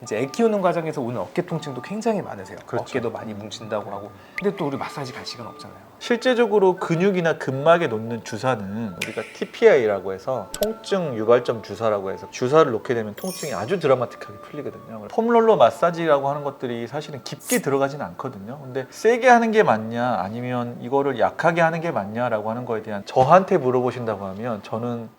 이제 애 키우는 과정에서 오는 어깨 통증도 굉장히 많으세요. 그렇죠. 어깨도 많이 뭉친다고 하고. 근데 또 우리 마사지 갈 시간 없잖아요. 실제적으로 근육이나 근막에 놓는 주사는 우리가 TPI라고 해서 통증 유발점 주사라고 해서 주사를 놓게 되면 통증이 아주 드라마틱하게 풀리거든요. 폼롤러 마사지라고 하는 것들이 사실은 깊게 들어가지는 않거든요. 근데 세게 하는 게 맞냐 아니면 이거를 약하게 하는 게 맞냐라고 하는 거에 대한 저한테 물어보신다고 하면 저는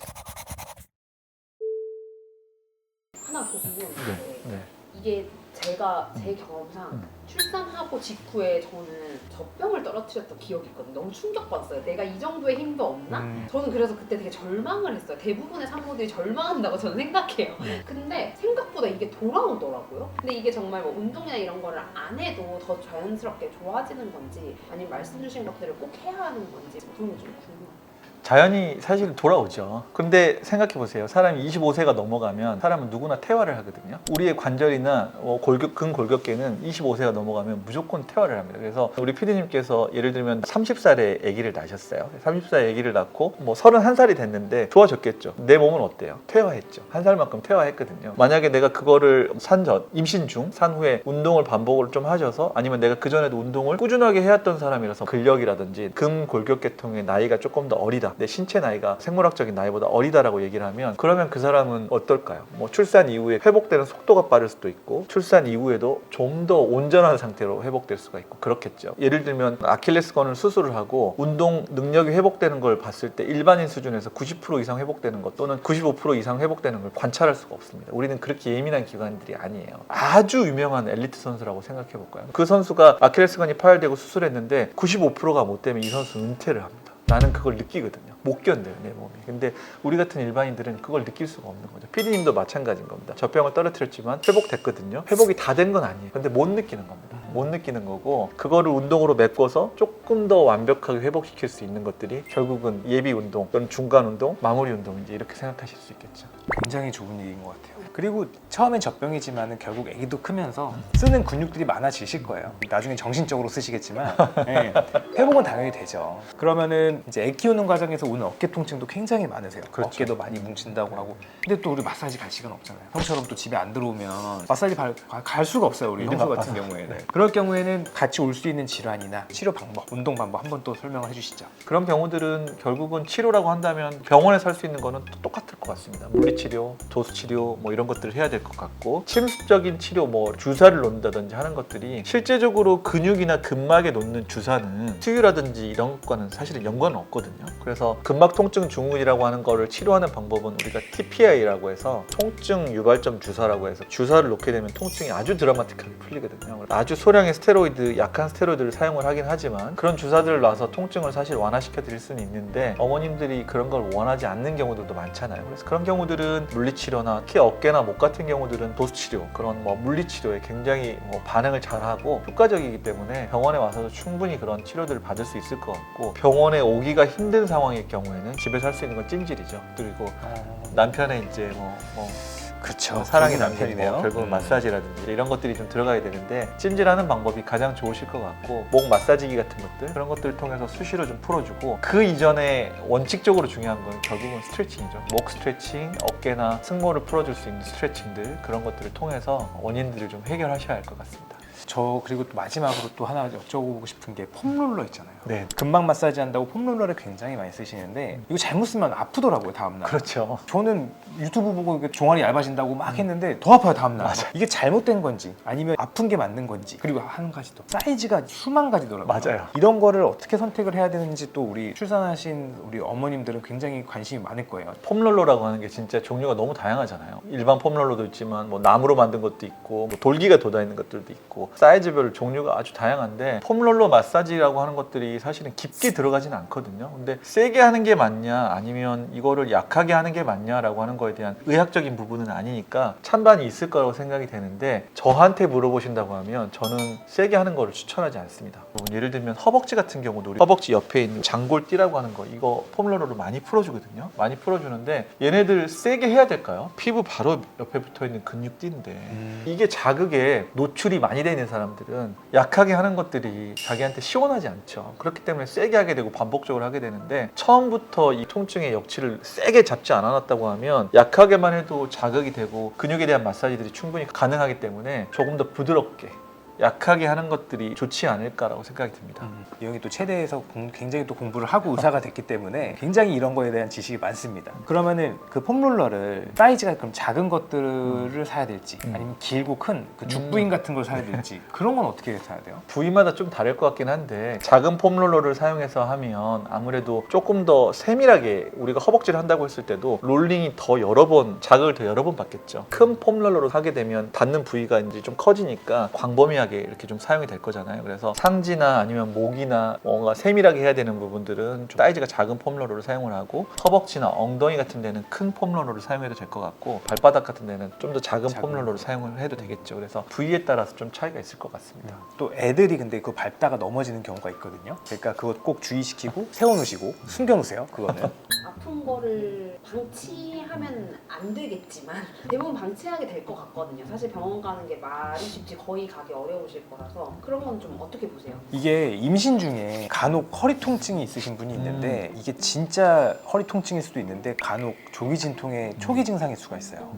하나 더 궁금한 게 네. 이게 제가 제 경험상 출산하고 직후에 저는 젖병을 떨어뜨렸던 기억이 있거든요. 너무 충격받았어요. 내가 이 정도의 힘도 없나? 저는 그래서 그때 되게 절망을 했어요. 대부분의 산모들이 절망한다고 저는 생각해요. 근데 생각보다 이게 돌아오더라고요. 근데 이게 정말 뭐 운동이나 이런 거를 안 해도 더 자연스럽게 좋아지는 건지 아니면 말씀 주신 것들을 꼭 해야 하는 건지 그런 게 좀 궁금해요. 자연이 사실 돌아오죠. 근데 생각해보세요. 사람이 25세가 넘어가면 사람은 누구나 퇴화를 하거든요. 우리의 관절이나 근골격계는 25세가 넘어가면 무조건 퇴화를 합니다. 그래서 우리 PD님께서 예를 들면 30살에 아기를 낳으셨어요. 30살에 아기를 낳고 뭐 31살이 됐는데 좋아졌겠죠. 내 몸은 어때요? 퇴화했죠. 한 살만큼 퇴화했거든요. 만약에 내가 그거를 산전, 임신 중, 산 후에 운동을 반복을 좀 하셔서 아니면 내가 그전에도 운동을 꾸준하게 해왔던 사람이라서 근력이라든지 근골격계통의 나이가 조금 더 어리다. 내 신체 나이가 생물학적인 나이보다 어리다라고 얘기를 하면 그러면 그 사람은 어떨까요? 뭐 출산 이후에 회복되는 속도가 빠를 수도 있고 출산 이후에도 좀 더 온전한 상태로 회복될 수가 있고 그렇겠죠. 예를 들면 아킬레스건을 수술을 하고 운동 능력이 회복되는 걸 봤을 때 일반인 수준에서 90% 이상 회복되는 것 또는 95% 이상 회복되는 걸 관찰할 수가 없습니다. 우리는 그렇게 예민한 기관들이 아니에요. 아주 유명한 엘리트 선수라고 생각해 볼까요? 그 선수가 아킬레스건이 파열되고 수술했는데 95%가 못 되면 이 선수는 은퇴를 합니다. 나는 그걸 느끼거든요. 못 견뎌요, 내 몸이. 근데 우리 같은 일반인들은 그걸 느낄 수가 없는 거죠. PD님도 마찬가지인 겁니다. 젖병을 떨어뜨렸지만 회복됐거든요. 회복이 다 된 건 아니에요. 근데 못 느끼는 겁니다. 못 느끼는 거고 그거를 운동으로 메꿔서 조금 더 완벽하게 회복시킬 수 있는 것들이 결국은 예비 운동 또는 중간 운동, 마무리 운동인지 이렇게 생각하실 수 있겠죠. 굉장히 좋은 얘기인 것 같아요. 그리고 처음엔 젖병이지만 결국 아기도 크면서 쓰는 근육들이 많아지실 거예요. 나중에 정신적으로 쓰시겠지만 네, 회복은 당연히 되죠. 그러면은 이제 애 키우는 과정에서 오는 어깨 통증도 굉장히 많으세요. 그렇죠. 어깨도 많이 뭉친다고 하고. 근데 또 우리 마사지 갈 시간 없잖아요. 형처럼 또 집에 안 들어오면 마사지 갈 수가 없어요. 우리 형수 같은 경우에는. 그럴 경우에는 같이 올 수 있는 질환이나 치료 방법, 운동 방법 한번 또 설명을 해주시죠. 그런 경우들은 결국은 치료라고 한다면 병원에서 할 수 있는 거는 똑같을 것 같습니다. 물리치료, 도수치료 뭐 이런 것들을 해야 될 것 같고 침습적인 치료 뭐 주사를 놓는다든지 하는 것들이 실제적으로 근육이나 근막에 놓는 주사는 수유라든지 이런 것과는 사실은 연관은 없거든요. 그래서 근막 통증 증후군이라고 하는 거를 치료하는 방법은 우리가 TPI라고 해서 통증 유발점 주사라고 해서 주사를 놓게 되면 통증이 아주 드라마틱하게 풀리거든요. 아주 소량의 스테로이드, 약한 스테로이드를 사용을 하긴 하지만 그런 주사들을 놔서 통증을 사실 완화시켜 드릴 수는 있는데 어머님들이 그런 걸 원하지 않는 경우들도 많잖아요. 그래서 그런 경우들은 물리치료나 특히 어깨나 목 같은 경우들은 도수치료, 그런 뭐 물리치료에 굉장히 반응을 잘하고 효과적이기 때문에 병원에 와서도 충분히 그런 치료들을 받을 수 있을 것 같고 이번에 오기가 힘든 상황일 경우에는 집에서 할 수 있는 건 찜질이죠. 그리고 남편의 이제 그렇죠. 사랑의 남편이네요. 결국은 마사지라든지 이런 것들이 좀 들어가야 되는데 찜질하는 방법이 가장 좋으실 것 같고 목 마사지기 같은 것들 그런 것들을 통해서 수시로 좀 풀어주고 그 이전에 원칙적으로 중요한 건 결국은 스트레칭이죠. 목 스트레칭, 어깨나 승모를 풀어줄 수 있는 스트레칭들 그런 것들을 통해서 원인들을 좀 해결하셔야 할 것 같습니다. 저 그리고 또 마지막으로 또 하나 여쭤보고 싶은 게 폼롤러 있잖아요. 네. 근막 마사지 한다고 폼롤러를 굉장히 많이 쓰시는데 이거 잘못 쓰면 아프더라고요, 다음날. 그렇죠. 저는 유튜브 보고 이게 종아리 얇아진다고 막 했는데 더 아파요, 다음날. 맞아요. 이게 잘못된 건지 아니면 아픈 게 맞는 건지 그리고 한 가지 더 사이즈가 수만 가지더라고요. 맞아요. 이런 거를 어떻게 선택을 해야 되는지 또 우리 출산하신 우리 어머님들은 굉장히 관심이 많을 거예요. 폼롤러라고 하는 게 진짜 종류가 너무 다양하잖아요. 일반 폼롤러도 있지만 뭐 나무로 만든 것도 있고 뭐 돌기가 돋아있는 것들도 있고 사이즈별 종류가 아주 다양한데 폼롤러 마사지라고 하는 것들이 사실은 깊게 들어가지는 않거든요. 근데 세게 하는 게 맞냐 아니면 이거를 약하게 하는 게 맞냐라고 하는 거에 대한 의학적인 부분은 아니니까 찬반이 있을 거라고 생각이 되는데 저한테 물어보신다고 하면 저는 세게 하는 거를 추천하지 않습니다. 예를 들면 허벅지 같은 경우도 우리 허벅지 옆에 있는 장골띠라고 하는 거 이거 폼롤러로 많이 풀어주거든요. 많이 풀어주는데 얘네들 세게 해야 될까요? 피부 바로 옆에 붙어있는 근육띠인데 이게 자극에 노출이 많이 돼 있는 사람들은 약하게 하는 것들이 자기한테 시원하지 않죠. 그렇기 때문에 세게 하게 되고 반복적으로 하게 되는데 처음부터 이 통증의 역치를 세게 잡지 않았다고 하면 약하게만 해도 자극이 되고 근육에 대한 마사지들이 충분히 가능하기 때문에 조금 더 부드럽게 약하게 하는 것들이 좋지 않을까라고 생각이 듭니다. 이 형이 또 체대에서 굉장히 또 공부를 하고 의사가 됐기 때문에 굉장히 이런 거에 대한 지식이 많습니다. 그러면은 그 폼롤러를 사이즈가 그럼 작은 것들을 사야 될지 아니면 길고 큰 그 죽부인 같은 걸 사야 될지 그런 건 어떻게 사야 돼요? 부위마다 좀 다를 것 같긴 한데 작은 폼롤러를 사용해서 하면 아무래도 조금 더 세밀하게 우리가 허벅지를 한다고 했을 때도 롤링이 더 여러 번 자극을 더 여러 번 받겠죠. 큰 폼롤러로 하게 되면 닿는 부위가 이제 좀 커지니까 광범위하게 이렇게 좀 사용이 될 거잖아요. 그래서 상지나 아니면 목이나 뭔가 세밀하게 해야 되는 부분들은 좀 사이즈가 작은 폼롤러를 사용을 하고 허벅지나 엉덩이 같은 데는 큰 폼롤러를 사용해도 될 것 같고 발바닥 같은 데는 좀 더 작은 폼롤러를 사용을 해도 되겠죠. 그래서 부위에 따라서 좀 차이가 있을 것 같습니다. 또 애들이 근데 그거 밟다가 넘어지는 경우가 있거든요. 그러니까 그거 꼭 주의시키고 세워놓으시고 숨겨놓으세요. 그거는. 아픈 거를 방치하면 안 되겠지만 대부분 방치하게 될 것 같거든요. 사실 병원 가는 게 말이 쉽지 거의 가기 어려우실 거라서 그런 건 좀 어떻게 보세요? 이게 임신 중에 간혹 허리 통증이 있으신 분이 있는데 이게 진짜 허리 통증일 수도 있는데 간혹 조기 진통의 초기 증상일 수가 있어요.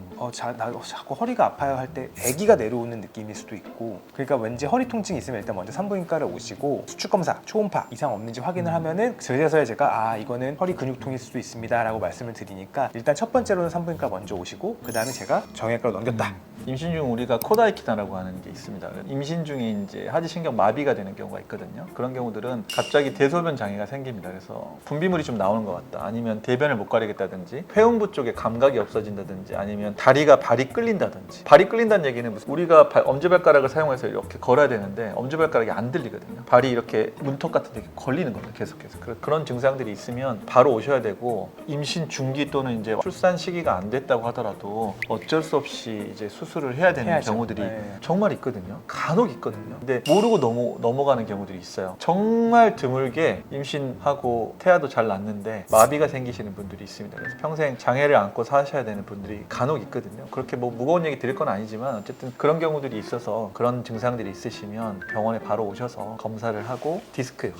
나 자꾸 허리가 아파요 할 때 아기가 내려오는 느낌일 수도 있고 그러니까 왠지 허리 통증이 있으면 일단 먼저 산부인과를 오시고 수축 검사, 초음파 이상 없는지 확인을 하면은 그래서야 제가 이거는 허리 근육통일 수도 있습니다 라고 말씀을 드리니까 일단 첫 번째로는 산부인과 먼저 오시고 그 다음에 제가 정형외과로 넘겼다. 임신 중 우리가 코다이키나라고 하는 게 있습니다. 임신 중에 이제 하지신경 마비가 되는 경우가 있거든요. 그런 경우들은 갑자기 대소변 장애가 생깁니다. 그래서 분비물이 좀 나오는 것 같다. 아니면 대변을 못 가리겠다든지 회음부 쪽에 감각이 없어진다든지 아니면 발이 끌린다든지. 발이 끌린다는 얘기는 우리가 엄지발가락을 사용해서 이렇게 걸어야 되는데 엄지발가락이 안 들리거든요. 발이 이렇게 문턱 같은 데 걸리는 겁니다. 계속해서. 그런 증상들이 있으면 바로 오셔야 되고 임신 중기 또는 이제 출산 시기가 안 됐다고 하더라도 어쩔 수 없이 이제 수술을 해야 되는 해야죠. 경우들이 네. 정말 있거든요. 간혹 있거든요. 근데 모르고 넘어가는 경우들이 있어요. 정말 드물게 임신하고 태아도 잘 낳는데 마비가 생기시는 분들이 있습니다. 그래서 평생 장애를 안고 사셔야 되는 분들이 간혹 있거든요. 그렇게 뭐 무거운 얘기 드릴 건 아니지만 어쨌든 그런 경우들이 있어서 그런 증상들이 있으시면 병원에 바로 오셔서 검사를 하고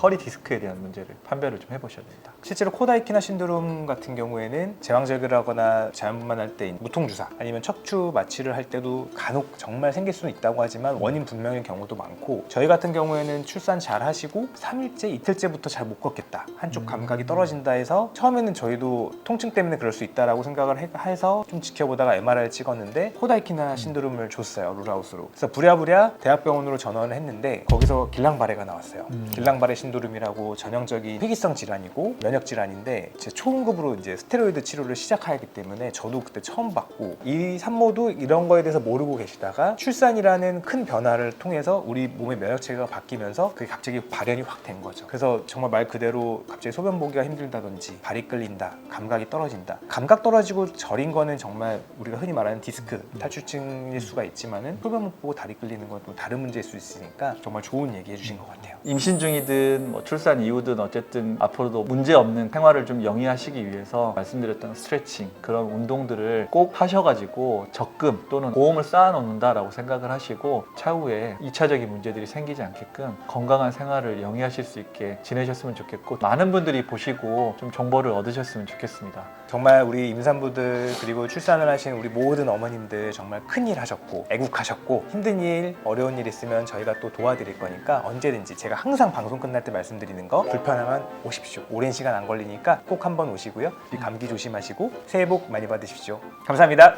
허리 디스크에 대한 문제를 판별을 좀 해보셔야 됩니다. 실제로 코다이키나 신드롬 같은 경우에는 제왕절개하거나 자연분만할 때 무통주사 아니면 척추 마취를 할 때도 간혹 정말 생길 수는 있다고 하지만 원인 불명인 경우도 많고 저희 같은 경우에는 출산 잘 하시고 3일째, 이틀째부터 잘 못 걷겠다 한쪽 감각이 떨어진다 해서 처음에는 저희도 통증 때문에 그럴 수 있다라고 생각을 해서 좀 지켜보다가 MRI를 찍었는데 코다이키나 신드롬을 줬어요. 룰아웃으로. 그래서 부랴부랴 대학병원으로 전원을 했는데 거기서 길랑바레가 나왔어요. 길랑바레 신드롬이라고 전형적인 희귀성 질환이고 면역 질환인데 제 초응급으로 이제 스테로이드 치료를 시작하기 때문에 저도 그때 처음 받고 이 산모도 이런 거에 대해서 모르고 계시다가 출산이라는 큰 변화를 통해서 우리 몸의 면역 체계가 바뀌면서 그게 갑자기 발현이 확 된 거죠. 그래서 정말 말 그대로 갑자기 소변 보기가 힘들다든지 발이 끌린다, 감각이 떨어진다. 감각 떨어지고 저린 거는 정말 우리가 흔히 말하는 디스크 탈출증일 수가 있지만은 소변 못 보고 다리 끌리는 건 또 다른 문제일 수 있으니까 정말 좋은 얘기 해주신 것 같아요. 임신 중이든 뭐 출산 이후든 어쨌든 앞으로도 문제 없는 생활을 좀 영위하시기 위해서 말씀드렸던 스트레칭 그런 운동들을 꼭 하셔가지고 적금 또는 보험을 쌓아놓는다라고 생각을 하시고 차후에 2차적인 문제들이 생기지 않게끔 건강한 생활을 영위하실 수 있게 지내셨으면 좋겠고 많은 분들이 보시고 좀 정보를 얻으셨으면 좋겠습니다. 정말 우리 임산부들 그리고 출산을 하신 우리 모든 어머님들 정말 큰일 하셨고 애국하셨고 힘든 일 어려운 일 있으면 저희가 또 도와드릴 거니까 언제든지 제가 항상 방송 끝날 때 말씀드리는 거 불편하면 오십시오. 오랜 시간 안 걸리니까 꼭 한번 오시고요. 감기 조심하시고 새해 복 많이 받으십시오. 감사합니다.